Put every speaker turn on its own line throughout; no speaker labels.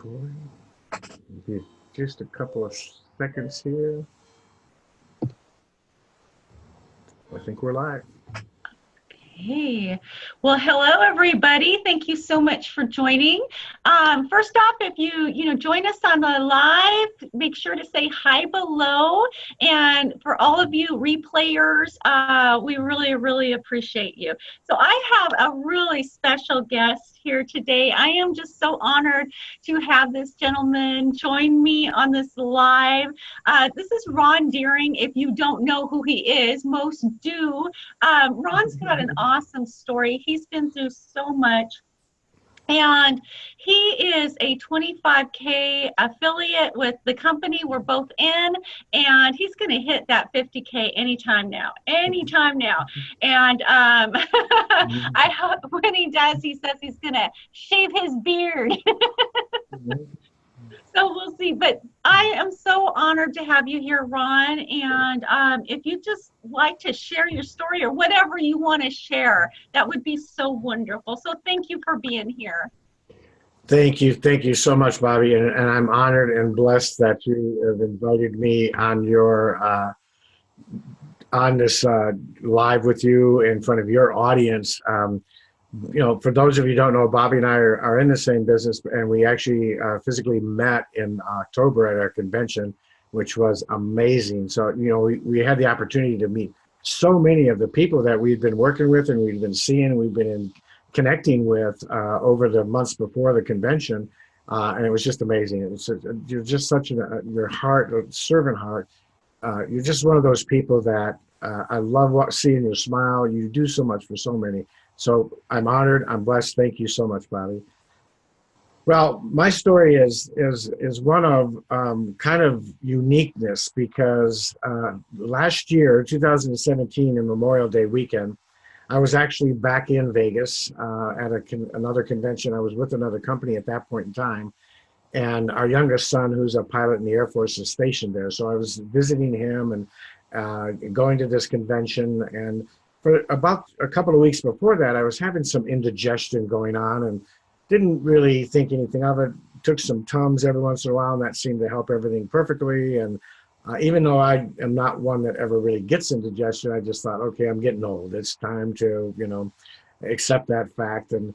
recording. Give just a couple of seconds here. I think we're live.
Hey, well, hello everybody. Thank you so much for joining. First off, if you join us on the live, make sure to say hi below. And for all of you replayers, we really appreciate you. So I have a really special guest here today. I am just so honored to have this gentleman join me on this live. This is Ron Deering. If you don't know who he is, most do. Ron's got an awesome story. He's been through so much. And he is a 25K affiliate with the company we're both in, and he's going to hit that 50K anytime now. And I hope when he does, he says he's going to shave his beard. So we'll see, but I am so honored to have you here, Ron, and if you just like to share your story or whatever you want to share, that would be so wonderful. So thank you for being here.
Thank you so much, Bobbi, and I'm honored and blessed that you have invited me on your on this live with you in front of your audience. For those of you who don't know, Bobbi and I are in the same business, and we actually physically met in October at our convention, which was amazing. So, we had the opportunity to meet so many of the people that we've been working with and we've been seeing, we've been connecting with over the months before the convention, and it was just amazing. You're just such your heart, a servant heart. You're just one of those people that I love seeing your smile. You do so much for so many. So I'm honored. I'm blessed. Thank you so much, Bobbi. Well, my story is one of kind of uniqueness because last year, 2017, in Memorial Day weekend, I was actually back in Vegas at another convention. I was with another company at that point in time, and our youngest son, who's a pilot in the Air Force, is stationed there. So I was visiting him and going to this convention, and for about a couple of weeks before that, I was having some indigestion going on and didn't really think anything of it. Took some Tums every once in a while, and that seemed to help everything perfectly. And even though I am not one that ever really gets indigestion, I just thought, okay, I'm getting old. It's time to, accept that fact. And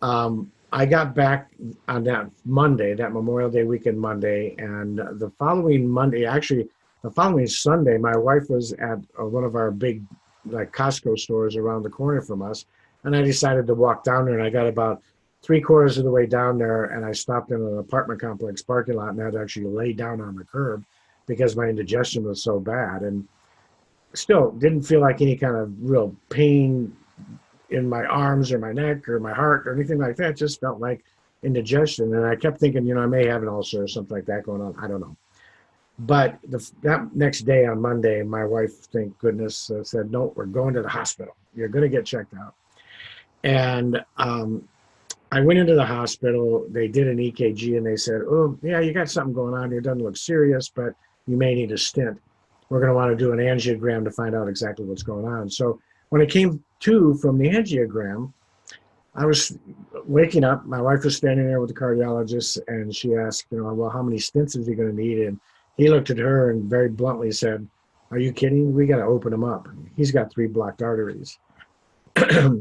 I got back on that Monday, that Memorial Day weekend Monday, and the following Monday, actually the following Sunday, my wife was at one of our big Costco stores around the corner from us, and I decided to walk down there, and I got about 3/4 of the way down there, and I stopped in an apartment complex parking lot and had to actually lay down on the curb because my indigestion was so bad, and still didn't feel like any kind of real pain in my arms or my neck or my heart or anything like that. Just felt like indigestion, and I kept thinking, I may have an ulcer or something like that going on. I don't know. But that next day on Monday, my wife, thank goodness, said, no, we're going to the hospital. You're going to get checked out. And I went into the hospital. They did an EKG, and they said, oh, yeah, you got something going on here. It doesn't look serious, but you may need a stent. We're going to want to do an angiogram to find out exactly what's going on. So when I came to from the angiogram, I was waking up. My wife was standing there with the cardiologist, and she asked, well, how many stents is he going to need? And he looked at her and very bluntly said, are you kidding? We got to open him up. He's got 3 blocked arteries.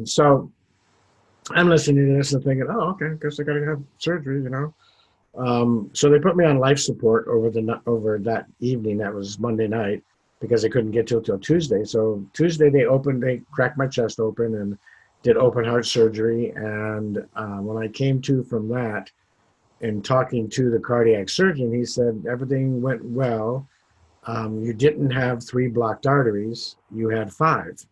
So I'm listening to this and thinking, oh, okay, I guess I got to have surgery, So they put me on life support over that evening. That was Monday night because I couldn't get till Tuesday. So Tuesday they cracked my chest open and did open heart surgery. And when I came to from that, and talking to the cardiac surgeon, he said, everything went well. You didn't have 3 blocked arteries, you had 5.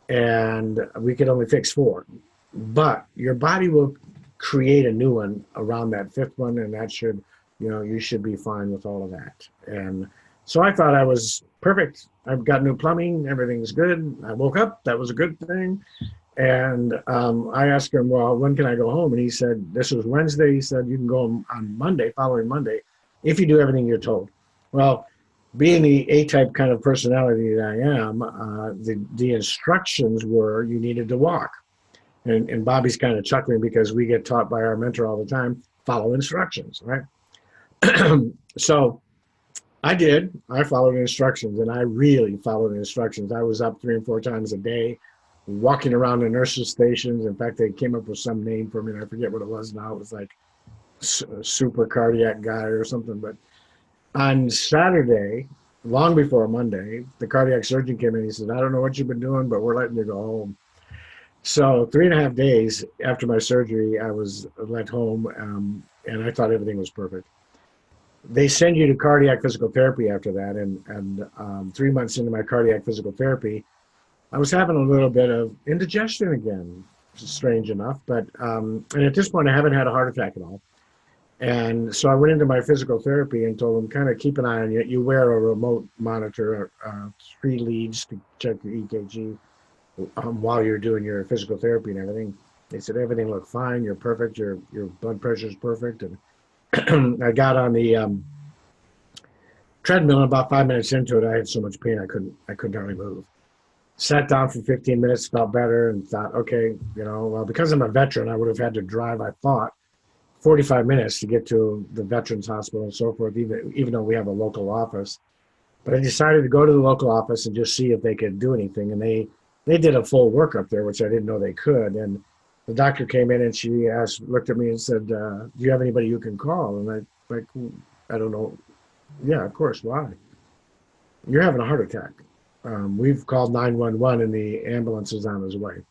And we could only fix 4. But your body will create a new one around that 5th one, and that should, you should be fine with all of that. And so I thought I was perfect. I've got new plumbing, everything's good. I woke up, that was a good thing. And I asked him, well, when can I go home? And he said, this was Wednesday. He said, you can go on Monday, following Monday, if you do everything you're told. Well, being the A-type kind of personality that I am, the instructions were you needed to walk. And Bobbi's kind of chuckling because we get taught by our mentor all the time, follow instructions, right? So I did. I followed instructions, and I really followed instructions. I was up 3 and 4 times a day, walking around the nurses' stations. In fact, they came up with some name for me, and I forget what it was now. It was like super cardiac guy or something. But on Saturday, long before Monday, the cardiac surgeon came in. He said, "I don't know what you've been doing, but we're letting you go home." So 3.5 days after my surgery, I was let home, and I thought everything was perfect. They send you to cardiac physical therapy after that, and 3 months into my cardiac physical therapy, I was having a little bit of indigestion again, which is strange enough. But and at this point, I haven't had a heart attack at all. And so I went into my physical therapy and told them, kind of keep an eye on you. You wear a remote monitor, 3 leads to check your EKG while you're doing your physical therapy and everything. They said everything looked fine. You're perfect. Your blood pressure is perfect. And I got on the treadmill, and about 5 minutes into it, I had so much pain I couldn't hardly move. Sat down for 15 minutes, felt better, and thought, okay, well, because I'm a veteran, I would have had to drive, I thought, 45 minutes to get to the Veterans Hospital and so forth, even though we have a local office. But I decided to go to the local office and just see if they could do anything. And they did a full workup there, which I didn't know they could. And the doctor came in and she looked at me and said, do you have anybody you can call? And I don't know. Yeah, of course. Why? You're having a heart attack. We've called 911 and the ambulance is on its way.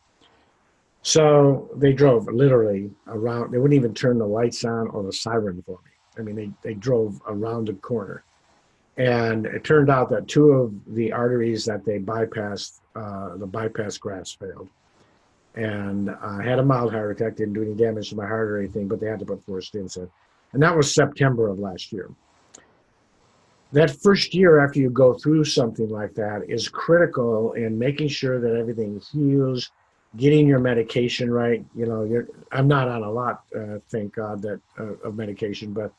So they drove literally around. They wouldn't even turn the lights on or the siren for me. I mean, they drove around the corner. And it turned out that 2 of the arteries that they bypassed, the bypass grafts failed. And I had a mild heart attack, didn't do any damage to my heart or anything, but they had to put 4 stents in. And that was September of last year. That first year after you go through something like that is critical in making sure that everything heals, getting your medication right. I'm not on a lot, thank God, of medication, but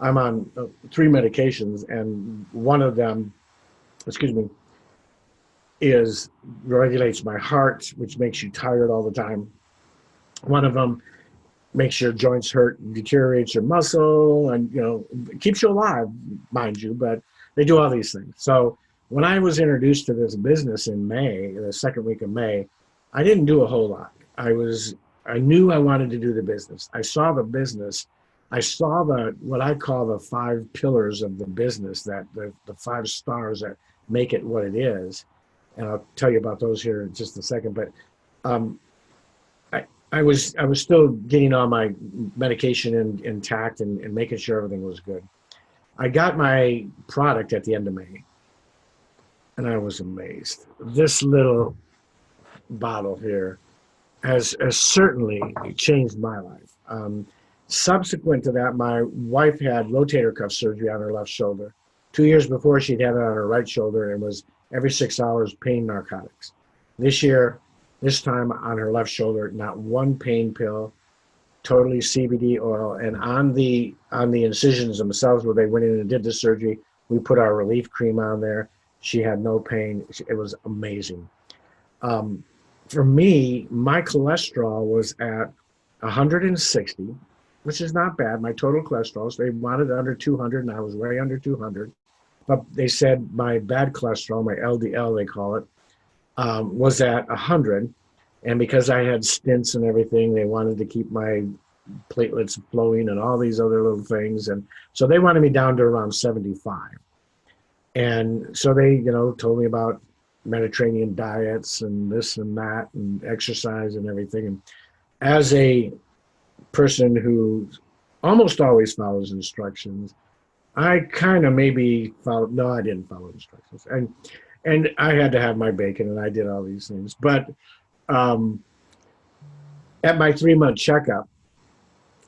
I'm on 3 medications, and one of them, regulates my heart, which makes you tired all the time. One of them makes your joints hurt, deteriorates your muscle, and keeps you alive, mind you. But they do all these things. So when I was introduced to this business in May, the second week of May, I didn't do a whole lot. I knew I wanted to do the business. I saw the business. I saw what I call the 5 pillars of the business, that the 5 stars that make it what it is. And I'll tell you about those here in just a second. But I was still getting all my medication intact and making sure everything was good. I got my product at the end of May, and I was amazed. This little bottle here has certainly changed my life. Subsequent to that, my wife had rotator cuff surgery on her left shoulder. 2 years before, she'd had it on her right shoulder and was every 6 hours pain narcotics. This time on her left shoulder, not one pain pill, totally CBD oil. And on the incisions themselves where they went in and did the surgery, we put our relief cream on there. She had no pain. It was amazing. For me, my cholesterol was at 160, which is not bad. My total cholesterol, so they wanted it under 200, and I was way under 200. But they said my bad cholesterol, my LDL they call it, was at 100. And because I had stents and everything, they wanted to keep my platelets flowing and all these other little things. And so they wanted me down to around 75. And so they, told me about Mediterranean diets and this and that and exercise and everything. And as a person who almost always follows instructions, I kind of maybe followed. No, I didn't follow instructions. And I had to have my bacon, and I did all these things. But at my 3-month checkup,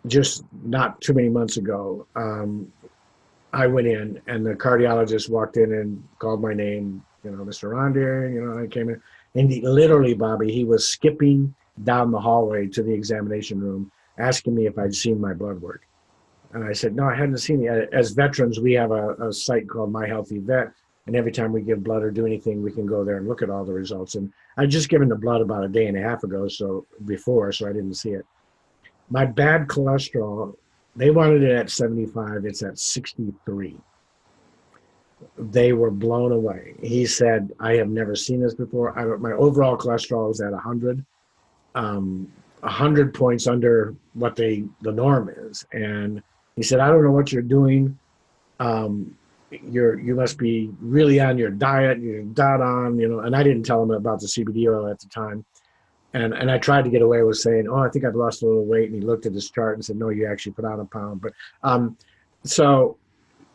just not too many months ago, I went in, and the cardiologist walked in and called my name, Mr. Rondier, I came in. And literally, Bobby, he was skipping down the hallway to the examination room, asking me if I'd seen my blood work. And I said, no, I hadn't seen it. As veterans, we have a site called My Healthy Vet. And every time we give blood or do anything, we can go there and look at all the results. And I'd just given the blood about a day and a half ago, so I didn't see it. My bad cholesterol They wanted it at 75. It's at 63. They were blown away. He said, I have never seen this before. My overall cholesterol was at 100, 100 points under what the norm is. And he said, I don't know what you're doing. You must be really on your diet, you're dead on, and I didn't tell him about the CBD oil at the time. And I tried to get away with saying, oh, I think I've lost a little weight. And he looked at his chart and said, no, you actually put on a pound. But so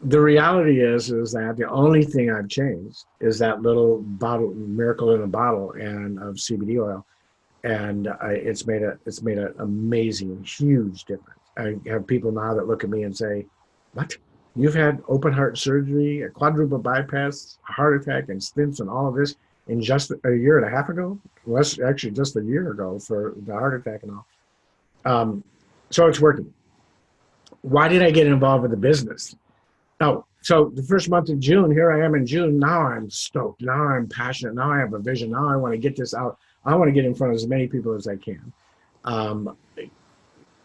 the reality is that the only thing I've changed is that little bottle, miracle in a bottle, and of CBD oil. And it's made an amazing, huge difference. I have people now that look at me and say, what? You've had open heart surgery, a quadruple bypass, a heart attack, and stents, and all of this in just a year and a half ago? Well, actually just a year ago for the heart attack and all. So it's working. Why did I get involved with the business? Oh, so the first month of June, here I am in June. Now I'm stoked. Now I'm passionate. Now I have a vision. Now I want to get this out. I want to get in front of as many people as I can.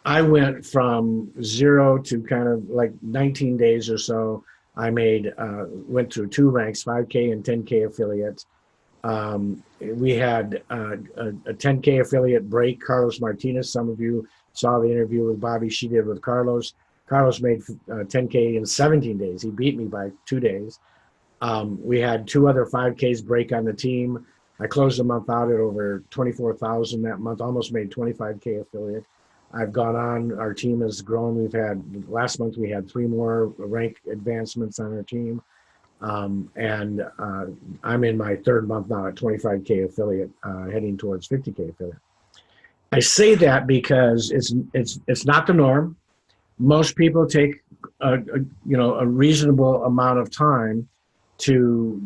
I went from 0 to kind of like 19 days or so. I went through 2 ranks, 5K and 10K affiliates. We had a 10K affiliate break, Carlos Martinez. Some of you saw the interview with Bobbi she did with Carlos. Carlos made 10K in 17 days. He beat me by 2 days. We had 2 other 5Ks break on the team. I closed the month out at over 24,000 that month, almost made 25K affiliate. I've gone on, our team has grown. Last month we had 3 more rank advancements on our team. And I'm in my 3rd month now at 25K affiliate, heading towards 50K affiliate. I say that because it's not the norm. Most people take a reasonable amount of time to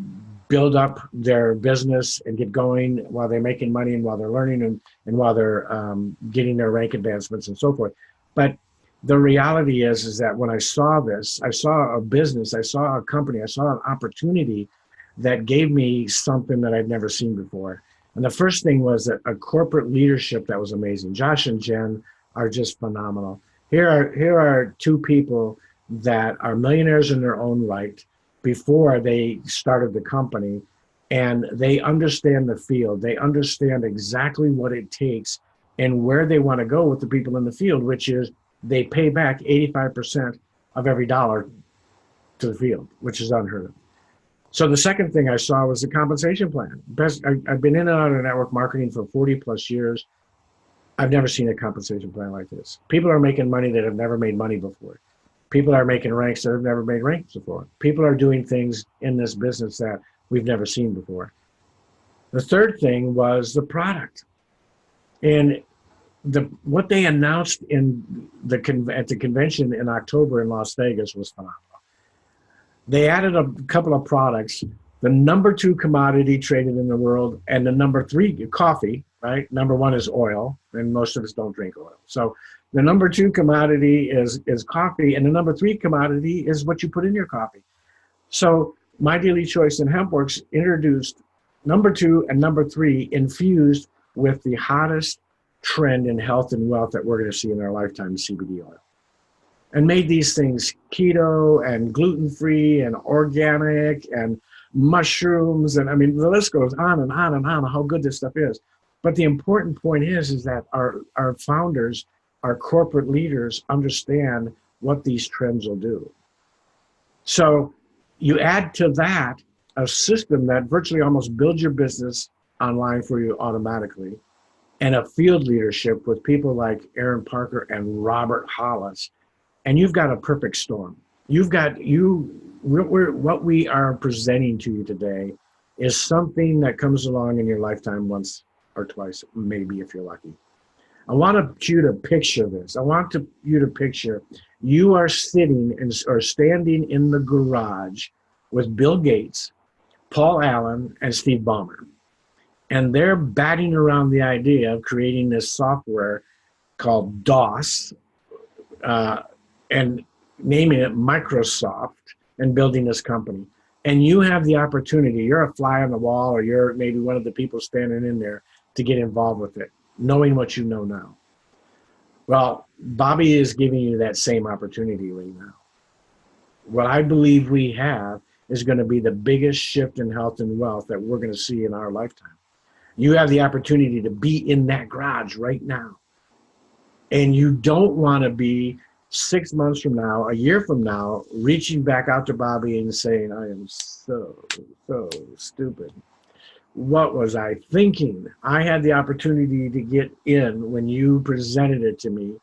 build up their business and get going while they're making money and while they're learning and while they're getting their rank advancements and so forth. But the reality is that when I saw this, I saw a business, I saw a company, I saw an opportunity that gave me something that I'd never seen before. And the first thing was that a corporate leadership that was amazing. Josh and Jen are just phenomenal. Here are 2 people that are millionaires in their own right before they started the company, and they understand the field. They understand exactly what it takes and where they want to go with the people in the field, which is they pay back 85% of every dollar to the field, which is unheard of. So the second thing I saw was the compensation plan. I've been in and out of network marketing for 40 plus years. I've never seen a compensation plan like this. People are making money that have never made money before. People are making ranks that have never made ranks before. People are doing things in this business that we've never seen before. The third thing was the product. And what they announced at the convention in October in Las Vegas was phenomenal. They added a couple of products. The number 2 commodity traded in the world, and the number 3, coffee, right? Number 1 is oil, and most of us don't drink oil. So the number 2 commodity is coffee, and the number 3 commodity is what you put in your coffee. So My Daily Choice and HempWorks introduced number 2 and number 3 infused with the hottest trend in health and wealth that we're going to see in our lifetime, CBD oil. And made these things keto and gluten-free and organic and mushrooms. And I mean, the list goes on and on and on how good this stuff is. But the important point is that our founders, our corporate leaders understand what these trends will do. So you add to that a system that virtually almost builds your business online for you automatically, and a field leadership with people like Aaron Parker and Robert Hollis, and you've got a perfect storm. What we are presenting to you today is something that comes along in your lifetime once or twice, maybe if you're lucky. I want you to picture this. I want you to picture you are sitting or standing in the garage with Bill Gates, Paul Allen, and Steve Ballmer. And they're batting around the idea of creating this software called DOS and naming it Microsoft and building this company. And you have the opportunity, you're a fly on the wall, or you're maybe one of the people standing in there to get involved with it, knowing what you know now. Well, Bobbi is giving you that same opportunity right now. What I believe we have is going to be the biggest shift in health and wealth that we're going to see in our lifetime. You have the opportunity to be in that garage right now. And you don't want to be 6 months from now, a year from now, reaching back out to Bobbi and saying, I am so stupid. What was I thinking? I had the opportunity to get in when you presented it to me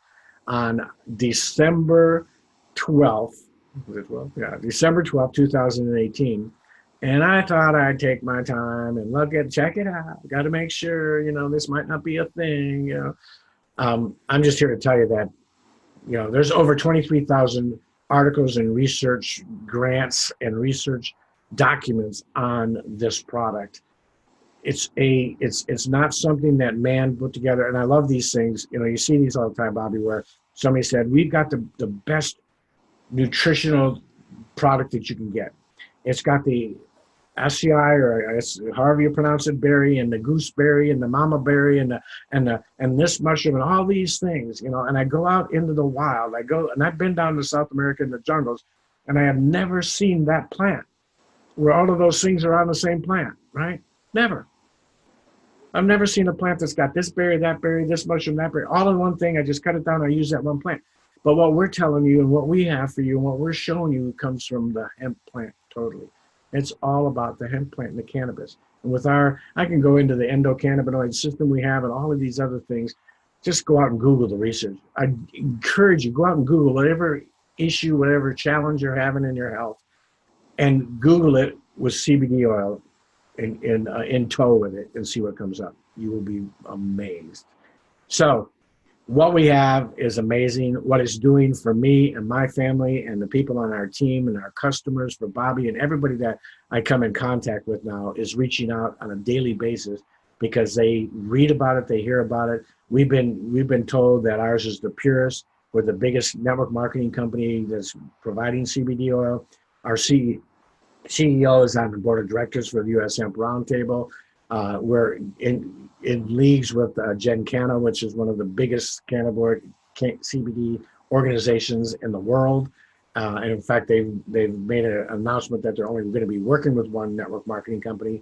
on December 12th. Was it 12th? Yeah, December 12th, 2018. And I thought I'd take my time and check it out. Got to make sure, this might not be a thing, I'm just here to tell you that, there's over 23,000 articles and research grants and research documents on this product. It's not something that man put together. And I love these things. You see these all the time, Bobbi, where somebody said, we've got the best nutritional product that you can get. It's got the SCI, or however you pronounce it, berry, and the gooseberry, and the mama berry, and this mushroom, and all these things, And I go out into the wild. And I've been down to South America in the jungles, and I have never seen that plant where all of those things are on the same plant, right? Never. I've never seen a plant that's got this berry, this mushroom, that berry, all in one thing. I just cut it down. I use that one plant. But what we're telling you and what we have for you and what we're showing you comes from the hemp plant totally. It's all about the hemp plant and the cannabis. And I can go into the endocannabinoid system we have and all of these other things. Just go out and Google the research. I encourage you, go out and Google whatever issue, whatever challenge you're having in your health, and Google it with CBD oil in tow with it and see what comes up. You will be amazed. So what we have is amazing. What it's doing for me and my family and the people on our team and our customers, for Bobbi and everybody that I come in contact with now, is reaching out on a daily basis because they read about it, they hear about it. We've been told that ours is the purest. We're the biggest network marketing company that's providing CBD oil. Our CEO is on the board of directors for the U.S. Hemp Roundtable. We're in leagues with Gen Canna, which is one of the biggest cannabis CBD organizations in the world. And in fact, they've made an announcement that they're only going to be working with one network marketing company,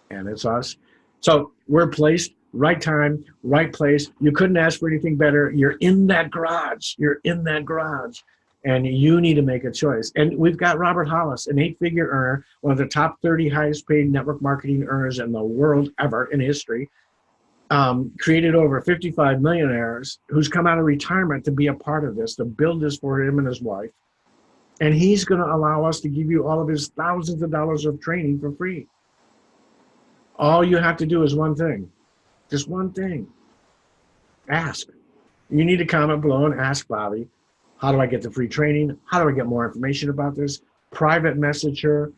and it's us. So we're placed, right time, right place. You couldn't ask for anything better. You're in that garage. And you need to make a choice. And we've got Robert Hollis, an 8-figure earner, one of the top 30 highest paid network marketing earners in the world ever in history, created over 55 millionaires, who's come out of retirement to be a part of this, to build this for him and his wife. And he's going to allow us to give you all of his thousands of dollars of training for free. All you have to do is one thing, just one thing. Ask. You need to comment below and ask Bobbi, how do I get the free training? How do I get more information about this? Private message her.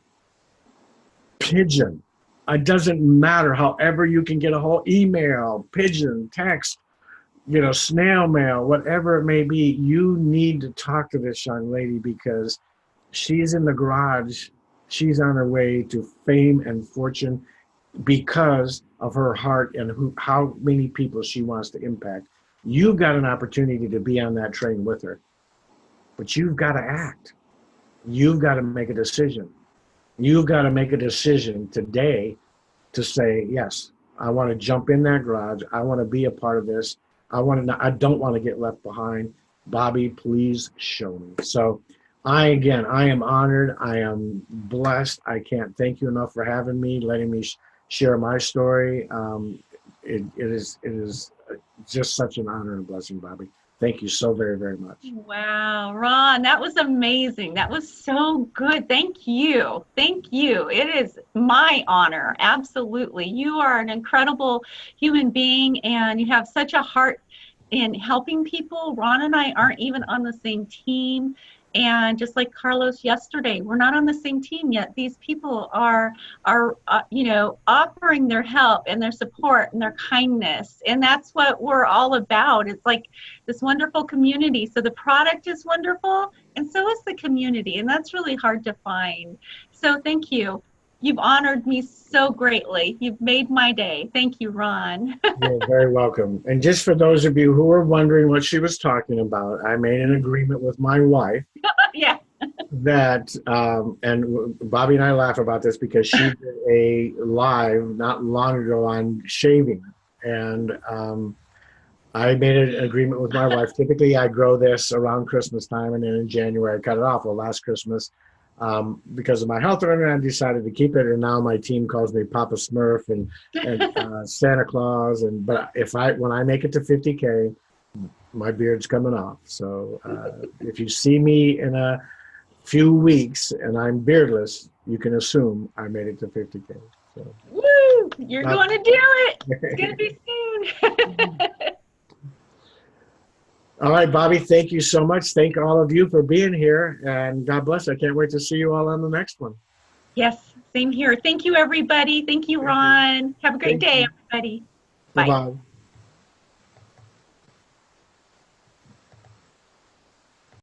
Pigeon. It doesn't matter. However you can get a whole email, pigeon, text, snail mail, whatever it may be. You need to talk to this young lady because she's in the garage. She's on her way to fame and fortune because of her heart and how many people she wants to impact. You've got an opportunity to be on that train with her. But you've got to act. You've got to make a decision. You've got to make a decision today to say, yes, I want to jump in that garage. I want to be a part of this. I don't want to get left behind. Bobbi, please show me. So I am honored. I am blessed. I can't thank you enough for having me, letting me share my story. It is just such an honor and blessing, Bobbi. Thank you so very, very much.
Wow, Ron, that was amazing. That was so good. Thank you. Thank you. It is my honor. Absolutely. You are an incredible human being and you have such a heart in helping people. Ron and I aren't even on the same team. And just like Carlos yesterday, we're not on the same team yet. These people are offering their help and their support and their kindness. And that's what we're all about. It's like this wonderful community. So the product is wonderful and so is the community. And that's really hard to find. So thank you. You've honored me so greatly. You've made my day. Thank you, Ron.
You're very welcome. And just for those of you who are wondering what she was talking about, I made an agreement with my wife
Yeah.
that, and Bobbi and I laugh about this because she did a live not long ago on shaving. And I made an agreement with my wife. Typically, I grow this around Christmas time, and then in January, I cut it off. Well, last Christmas, because of my health, I decided to keep it, and now my team calls me Papa Smurf and Santa Claus. And but when I make it to 50K, my beard's coming off. So if you see me in a few weeks and I'm beardless, you can assume I made it to 50K. So.
Woo! You're going to do it. It's going to be soon.
All right, Bobbi, thank you so much. Thank all of you for being here, and God bless. I can't wait to see you all on the next one.
Yes, same here. Thank you, everybody. Thank you, Ron. Have a great day, everybody. Bye.
Bye-bye.